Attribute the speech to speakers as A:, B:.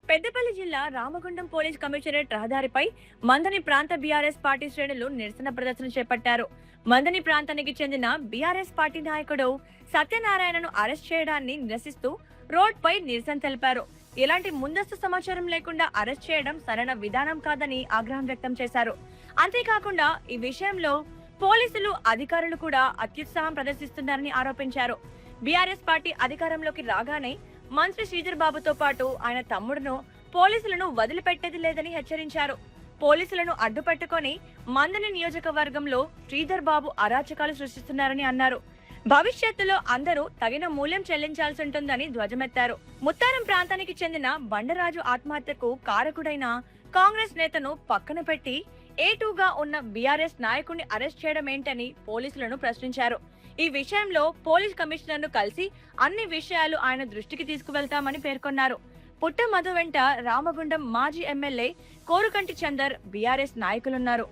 A: పెద్దపల్లి జిల్లా Ramagundam police commissionerate రహదారిపై మందని ప్రాంత బీఆర్ఎస్ పార్టీ శ్రేణులు నిరసన ప్రదర్శన చేపట్టారు. మందని ప్రాంతానికి చెందిన బీఆర్ఎస్ పార్టీ నాయకుడు సత్యనారాయణను అరెస్ట్ చేయడాన్ని నిరసిస్తూ రోడ్పై నిరసన తెలిపారు. ఎలాంటి ముందస్తు సమాచారం లేకుండా అరెస్ట్ చేయడం సరైన విధానం కాదని ఆగ్రహం వ్యక్తం చేశారు. అంతేకాకుండా ఈ విషయంలో పోలీసులు అధికారులు కూడా అత్యుత్సాహం ప్రదర్శిస్తున్నారని ఆరోపించారు. బీఆర్ఎస్ పార్టీ అధికారంలోకి రాగానే మంత్రి శ్రీధర్ బాబుతో పాటు ఆయన తమ్ముడును పోలీసులను వదిలిపెట్టేది లేదని హెచ్చరించారు. పోలీసులను అడ్డుపెట్టుకుని మందని నియోజకవర్గంలో శ్రీధర్ బాబు అరాచకాలు సృష్టిస్తున్నారని అన్నారు. భవిష్యత్తులో అందరూ తగిన మూల్యం చెల్లించాల్సి ఉంటుందని ధ్వజమెత్తారు. ముత్తారం ప్రాంతానికి చెందిన బండరాజు ఆత్మహత్యకు కారకుడైన కాంగ్రెస్ నేతను పక్కన పెట్టి A2గా ఉన్న బీఆర్ఎస్ నాయకుడిని అరెస్ట్ చేయడం ఏంటని పోలీసులను ప్రశ్నించారు. ఈ విషయంలో పోలీస్ కమిషనర్ను కలిసి అన్ని విషయాలు ఆయన దృష్టికి తీసుకువెళ్తామని పేర్కొన్నారు. పుట్ట మధు వెంట రామగుండం మాజీ ఎమ్మెల్యే కోరుకంటి చందర్ బీఆర్ఎస్ నాయకులున్నారు.